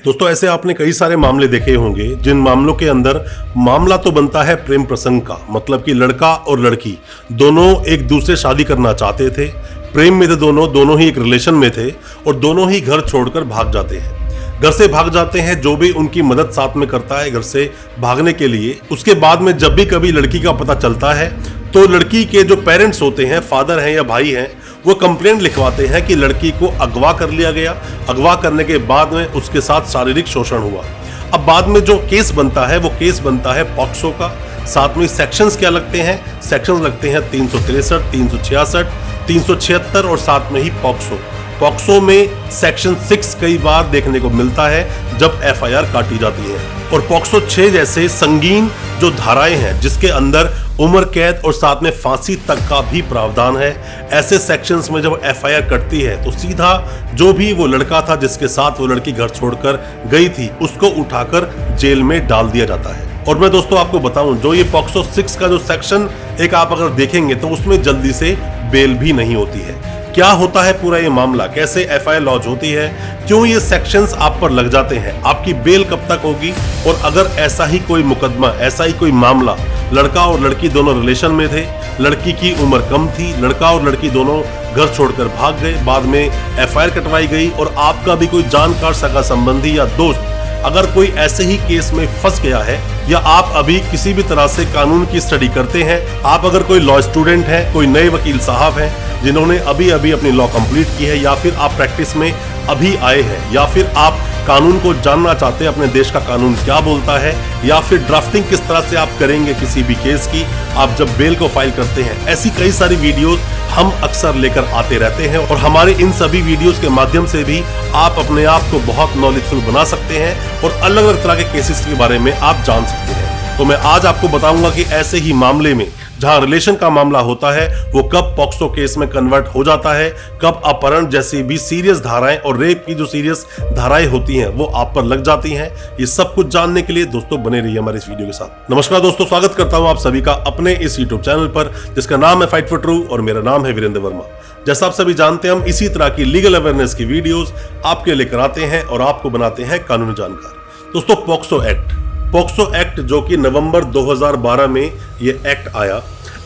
दोस्तों ऐसे आपने कई सारे मामले देखे होंगे जिन मामलों के अंदर मामला तो बनता है प्रेम प्रसंग का, मतलब कि लड़का और लड़की दोनों एक दूसरे शादी करना चाहते थे, प्रेम में थे, दोनों ही एक रिलेशन में थे और दोनों ही घर छोड़कर भाग जाते हैं। घर से भाग जाते हैं, जो भी उनकी मदद साथ में करता है घर से भागने के लिए। उसके बाद में जब भी कभी लड़की का पता चलता है तो लड़की के जो पेरेंट्स होते हैं, फादर हैं या भाई हैं, वो कंप्लेंट लिखवाते हैं कि लड़की को अगवा कर लिया गया, अगवा करने के बाद में उसके साथ शारीरिक शोषण हुआ। अब बाद में जो केस बनता है वो केस बनता है पॉक्सो का। साथ में सेक्शंस क्या लगते हैं? सेक्शंस लगते हैं 363, 366, 376 और साथ में ही पॉक्सो। पॉक्सो में सेक्शन 6 कई बार देखने को मिलता है जब एफआईआर काटी जाती है। और पॉक्सो 6 जैसे संगीन जो धाराएं हैं जिसके अंदर उम्र कैद और साथ में फांसी तक का भी प्रावधान है, ऐसे सेक्शंस में जब एफआईआर कटती है तो सीधा जो भी वो लड़का था जिसके साथ वो लड़की घर छोड़कर गई थी उसको उठाकर जेल में डाल दिया जाता है। और मैं दोस्तों आपको बताऊं, जो ये पॉक्सो 6 का जो सेक्शन एक आप अगर देखेंगे तो उसमें जल्दी से बेल भी नहीं होती है। क्या होता है पूरा ये मामला, कैसे एफआईआर लॉन्च होती है, क्यों ये सेक्शंस आप पर लग जाते हैं, आपकी बेल कब तक होगी, और अगर ऐसा ही कोई मुकदमा, ऐसा ही कोई मामला, लड़का और लड़की दोनों रिलेशन में थे, लड़की की उम्र कम थी, लड़का और लड़की दोनों घर छोड़कर भाग गए, बाद में एफआईआर कटवाई गई और आपका भी कोई जानकार सगा संबंधी या दोस्त अगर कोई ऐसे ही केस में फंस गया है, या आप अभी किसी भी तरह से कानून की स्टडी करते हैं, आप अगर कोई लॉ स्टूडेंट हैं, कोई नए वकील साहब हैं जिन्होंने अभी अभी अपनी लॉ कंप्लीट की है, या फिर आप प्रैक्टिस में अभी आए हैं, या फिर आप कानून को जानना चाहते हैं, अपने देश का कानून क्या बोलता है, या फिर ड्राफ्टिंग किस तरह से आप करेंगे किसी भी केस की आप जब बेल को फाइल करते हैं, ऐसी कई सारी वीडियोस हम अक्सर लेकर आते रहते हैं। और हमारे इन सभी वीडियोस के माध्यम से भी आप अपने आप को बहुत नॉलेजफुल बना सकते हैं और अलग अलग तरह के केसेस के बारे में आप जान सकते हैं। तो मैं आज आपको बताऊंगा कि ऐसे ही मामले में जहां रिलेशन का मामला होता है वो कब पॉक्सो केस में कन्वर्ट हो जाता है, कब अपहरण जैसी भी सीरियस धाराएं और रेप की जो सीरियस धाराएं होती हैं वो आप पर लग जाती हैं। ये सब कुछ जानने के लिए दोस्तों बने रहिए हमारे इस वीडियो के साथ। नमस्कार दोस्तों, स्वागत करता हूं आप सभी का अपने इस यूट्यूब चैनल पर जिसका नाम है फाइट फॉर ट्रू और मेरा नाम है वीरेंद्र वर्मा। जैसा आप सभी जानते हैं, हम इसी तरह की लीगल अवेयरनेस की वीडियोस आपके लेकर आते हैं और आपको बनाते हैं कानूनी जानकार। दोस्तों पॉक्सो एक्ट जो कि नवंबर 2012 में ये एक्ट आया,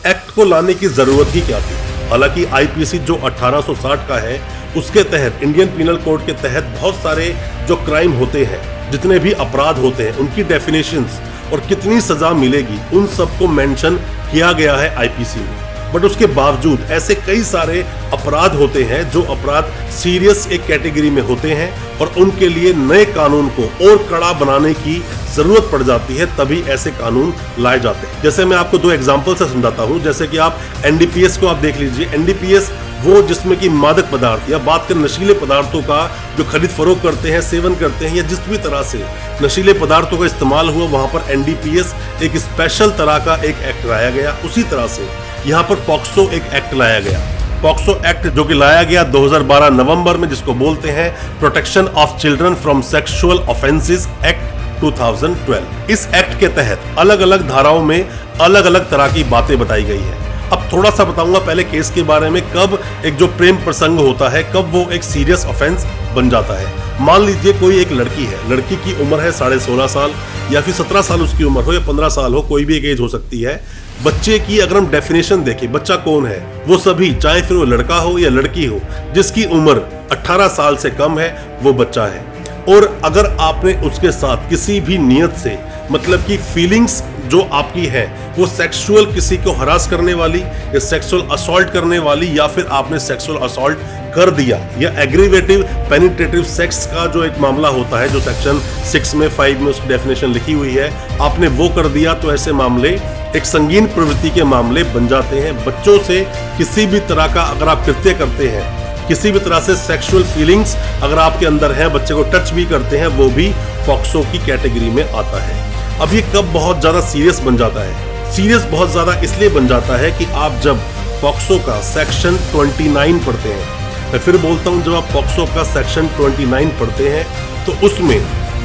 एक्ट को लाने की जरूरत ही क्या थी? हालांकि आईपीसी जो 1860 का है उसके तहत, इंडियन पिनल कोड के तहत बहुत सारे जो क्राइम होते हैं, जितने भी अपराध होते हैं, उनकी डेफिनेशंस और कितनी सजा मिलेगी उन सबको मेंशन किया गया है आईपीसी में। बट उसके बावजूद ऐसे कई सारे अपराध होते हैं जो अपराध सीरियस एक कैटेगरी में होते हैं और उनके लिए नए कानून को और कड़ा बनाने की जरूरत पड़ जाती है, तभी ऐसे कानून लाए जाते हैं। जैसे मैं आपको 2 एग्जांपल से समझाता हूं। जैसे कि आप एनडीपीएस को आप देख लीजिए। एनडीपीएस वो जिसमें कि मादक पदार्थ या बात करें नशीले पदार्थों का जो खरीद फरोख्त करते हैं, सेवन करते हैं, या जिस भी तरह से नशीले पदार्थों का इस्तेमाल हुआ, वहां पर एनडीपीएस एक स्पेशल तरह का एक एक्ट लाया गया। उसी तरह से यहाँ पर पॉक्सो एक एक्ट लाया गया। पॉक्सो एक्ट जो कि लाया गया 2012 नवंबर में, जिसको बोलते हैं protection of children from sexual offences act 2012। इस एक्ट के तहत अलग अलग धाराओं में अलग अलग तरह की बातें बताई गई है। अब थोड़ा सा बताऊंगा पहले केस के बारे में, कब एक जो प्रेम प्रसंग होता है कब वो एक सीरियस ऑफेंस बन जाता है। मान लीजिए कोई एक लड़की है, लड़की की उम्र है 16.5 साल या फिर 17 साल उसकी उम्र हो या 15 साल हो, कोई भी एक एज हो सकती है। बच्चे की अगर हम डेफिनेशन देखें, बच्चा कौन है? वो सभी, चाहे फिर वो लड़का हो या लड़की हो, जिसकी उम्र 18 साल से कम है वो बच्चा है। और अगर आपने उसके साथ किसी भी नियत से, मतलब कि फीलिंग्स जो आपकी है वो सेक्सुअल किसी को हरास करने वाली या सेक्सुअल असॉल्ट करने वाली, या फिर आपने सेक्सुअल असॉल्ट कर दिया, या एग्रीवेटिव पेनिट्रेटिव सेक्स का जो एक मामला होता है जो सेक्शन 6 में 5 में उसकी डेफिनेशन लिखी हुई है, आपने वो कर दिया, तो ऐसे मामले एक संगीन प्रवृत्ति के मामले बन जाते हैं। बच्चों से किसी भी तरह का अगर आप कृत्य करते हैं, किसी भी तरह से सेक्सुअल फीलिंग्स अगर आपके अंदर है, बच्चे को टच भी करते हैं, वो भी पॉक्सो की कैटेगरी में आता है। अब ये कब बहुत ज्यादा सीरियस बन जाता है? सीरियस बहुत ज्यादा इसलिए बन जाता है कि आप जब पॉक्सो का सेक्शन 29 पढ़ते हैं, मैं फिर बोलता हूं, जब आप पॉक्सो का सेक्शन 29 पढ़ते हैं तो उसमें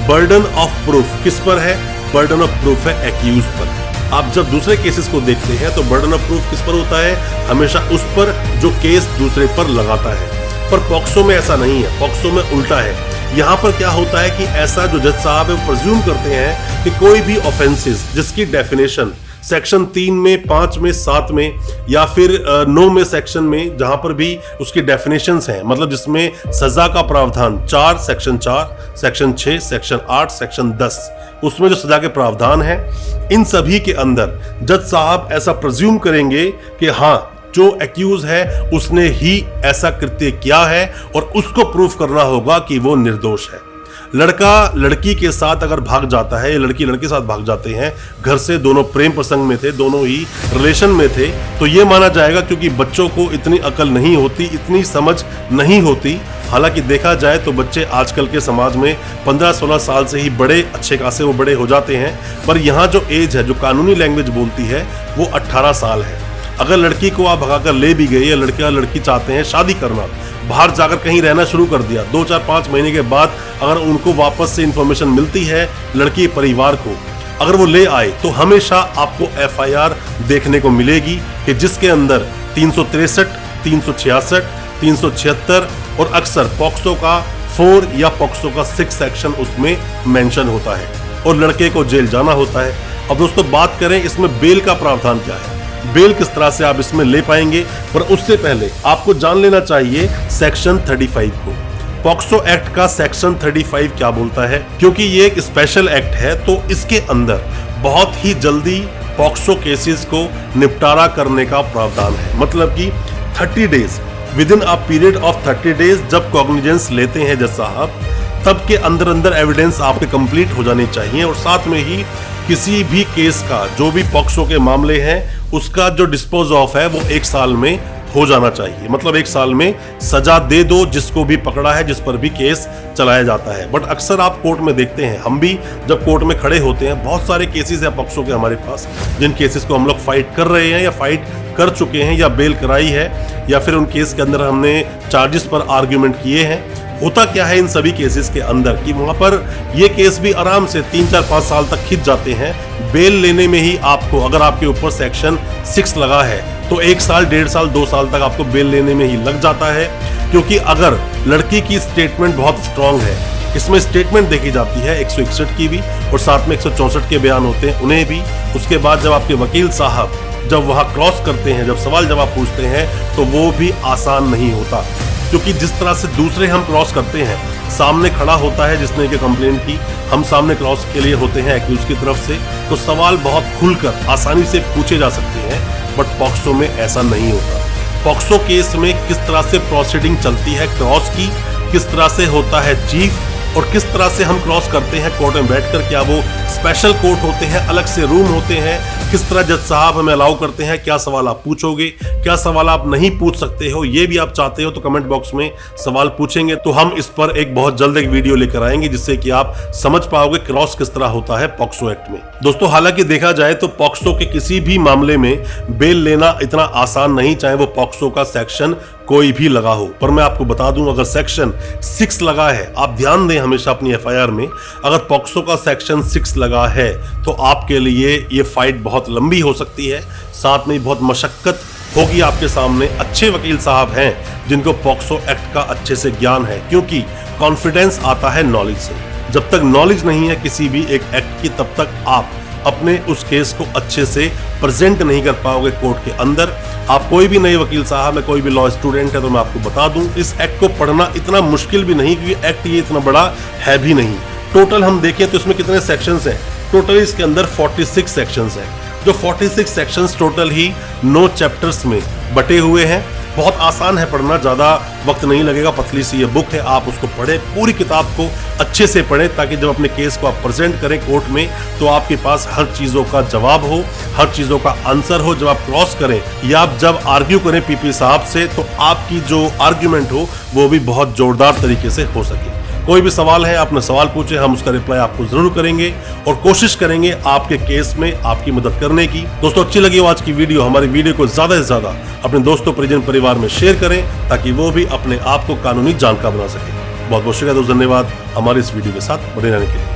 बर्डन ऑफ प्रूफ किस पर है? बर्डन ऑफ प्रूफ है एक्यूज पर। आप जब दूसरे केसेस को देखते हैं तो बर्डन ऑफ प्रूफ किस पर होता है? हमेशा उस पर जो केस दूसरे पर लगाता है। पर पॉक्सो में ऐसा नहीं है, पॉक्सो में उल्टा है। यहाँ पर क्या होता है कि ऐसा जो जज साहब है वो प्रिज्यूम करते हैं कि कोई भी ऑफेंसेस जिसकी डेफिनेशन सेक्शन 3 में, 5 में, 7 में या फिर 9 में सेक्शन में, जहां पर भी उसकी डेफिनेशंस हैं, मतलब जिसमें सजा का प्रावधान 4, सेक्शन 4, सेक्शन 6, सेक्शन 8, सेक्शन 10, उसमें जो सजा के प्रावधान है, इन सभी के अंदर जज साहब ऐसा प्रिज्यूम करेंगे कि हाँ, जो एक्यूज है उसने ही ऐसा कृत्य किया है और उसको प्रूफ करना होगा कि वो निर्दोष है। लड़का लड़की के साथ अगर भाग जाता है या लड़की लड़के के साथ भाग जाते हैं घर से, दोनों प्रेम प्रसंग में थे, दोनों ही रिलेशन में थे, तो ये माना जाएगा क्योंकि बच्चों को इतनी अकल नहीं होती, इतनी समझ नहीं होती। हालांकि देखा जाए तो बच्चे आजकल के समाज में 15-16 साल से ही बड़े अच्छे खासे वो बड़े हो जाते हैं, पर यहाँ जो एज है, जो कानूनी लैंग्वेज बोलती है, वो 18 साल है। अगर लड़की को आप भगाकर ले भी गए या लड़का लड़की चाहते हैं शादी करना, बाहर जाकर कहीं रहना शुरू कर दिया, 2-4-5 महीने के बाद अगर उनको वापस से इंफॉर्मेशन मिलती है लड़की परिवार को, अगर वो ले आए, तो हमेशा आपको FIR देखने को मिलेगी कि जिसके अंदर 363, 366, 376 और अक्सर पॉक्सो का 4 या पॉक्सो का 6 सेक्शन उसमें मेंशन होता है और लड़के को जेल जाना होता है। अब दोस्तों बात करें इसमें बेल का प्रावधान क्या है, बेल किस तरह से आप इसमें ले पाएंगे, पर उससे पहले आपको जान लेना चाहिए सेक्शन 35 को। पॉक्सो एक्ट का सेक्शन 35 क्या बोलता है, क्योंकि ये एक स्पेशल एक्ट है तो इसके अंदर बहुत ही जल्दी पॉक्सो केसेस को निपटारा करने का प्रावधान है। मतलब कि 30 days, with in a period of 30 days जब कॉग्निजेंस लेते हैं जज साहब, तब के अंदर अंदर एविडेंस आपके कंप्लीट हो जाने चाहिए और साथ में ही किसी भी केस का, जो भी पॉक्सो के मामले हैं, उसका जो डिस्पोज ऑफ है वो 1 साल में हो जाना चाहिए। मतलब 1 साल में सजा दे दो जिसको भी पकड़ा है, जिस पर भी केस चलाया जाता है। बट अक्सर आप कोर्ट में देखते हैं, हम भी जब कोर्ट में खड़े होते हैं, बहुत सारे केसेस है पॉक्सो के हमारे पास, जिन केसेस को हम लोग फाइट कर रहे हैं या फाइट कर चुके हैं या बेल कराई है या फिर उन केस के अंदर हमने चार्जेस पर आर्ग्यूमेंट किए हैं। होता क्या है इन सभी केसेस के अंदर कि वहां पर ये केस भी आराम से 3-4-5 साल तक खिंच जाते हैं। बेल लेने में ही आपको, अगर आपके ऊपर सेक्शन 6 लगा है, तो 1 साल, 1.5 साल, 2 साल तक आपको बेल लेने में ही लग जाता है। क्योंकि अगर लड़की की स्टेटमेंट बहुत स्ट्रांग है, इसमें स्टेटमेंट देखी जाती है 161 की भी और साथ में 164 के बयान होते हैं उन्हें भी। उसके बाद जब आपके वकील साहब जब वहां क्रॉस करते हैं, जब सवाल जवाब पूछते हैं, तो वो भी आसान नहीं होता, क्योंकि जिस तरह से दूसरे हम क्रॉस करते हैं, सामने खड़ा होता है जिसने कि कंप्लेंट की, हम सामने क्रॉस के लिए होते हैं एक्यूज की तरफ से, तो सवाल बहुत खुलकर आसानी से पूछे जा सकते हैं। बट पॉक्सो में ऐसा नहीं होता। पॉक्सो केस में किस तरह से प्रोसीडिंग चलती है क्रॉस की, किस तरह से होता है चीफ और किस तरह से हम क्रॉस करते हैं कोर्ट में बैठकर, क्या वो स्पेशल कोर्ट होते हैं, अलग से रूम होते हैं, किस तरह जज साहब हमें अलाउ करते हैं, क्या सवाल आप पूछोगे, क्या सवाल आप नहीं पूछ सकते हो, ये भी आप चाहते हो तो कमेंट बॉक्स में सवाल पूछेंगे, तो हम इस पर एक बहुत जल्द एक वीडियो लेकर आएंगे जिससे कि आप समझ पाओगे क्रॉस किस तरह होता है पॉक्सो एक्ट में। दोस्तों हालांकि देखा जाए तो पॉक्सो के किसी भी मामले में बेल लेना इतना आसान नहीं, चाहे वो पॉक्सो का सेक्शन कोई भी लगा हो। पर मैं आपको बता दूं, अगर सेक्शन 6 लगा है, आप ध्यान दें हमेशा अपनी FIR में, अगर पॉक्सो का सेक्शन 6 लगा है तो आपके लिए ये फाइट बहुत लंबी हो सकती है, साथ में बहुत मशक्कत होगी आपके सामने। अच्छे वकील साहब हैं जिनको पॉक्सो एक्ट का अच्छे से ज्ञान है, क्योंकि कॉन्फिडेंस आता है नॉलेज से। जब तक नॉलेज नहीं है किसी भी एक एक्ट की, तब तक आप अपने उस केस को अच्छे से प्रेजेंट नहीं कर पाओगे कोर्ट के अंदर। आप कोई भी नए वकील साहब है, कोई भी लॉ स्टूडेंट है, तो मैं आपको बता दूं, इस एक्ट को पढ़ना इतना मुश्किल भी नहीं, क्योंकि एक्ट ये इतना बड़ा है भी नहीं। टोटल हम देखें तो इसमें कितने सेक्शंस हैं, टोटल इसके अंदर 46 सेक्शंस हैं, जो 46 सेक्शंस टोटल ही 9 चैप्टर्स में बटे हुए हैं। बहुत आसान है पढ़ना, ज़्यादा वक्त नहीं लगेगा, पतली सी ये बुक है, आप उसको पढ़ें, पूरी किताब को अच्छे से पढ़ें, ताकि जब अपने केस को आप प्रेजेंट करें कोर्ट में तो आपके पास हर चीज़ों का जवाब हो, हर चीज़ों का आंसर हो। जब आप क्रॉस करें या आप जब आर्ग्यू करें पीपी साहब से, तो आपकी जो आर्ग्यूमेंट हो वो भी बहुत जोरदार तरीके से हो सके। कोई भी सवाल है, आपने सवाल पूछे, हम उसका रिप्लाई आपको जरूर करेंगे और कोशिश करेंगे आपके केस में आपकी मदद करने की। दोस्तों अच्छी लगी हो आज की वीडियो, हमारी वीडियो को ज्यादा से ज्यादा अपने दोस्तों, परिजन, परिवार में शेयर करें, ताकि वो भी अपने आप को कानूनी जानकार बना सके। बहुत बहुत शुक्रिया दोस्तों, धन्यवाद हमारे इस वीडियो के साथ बने रहने के लिए।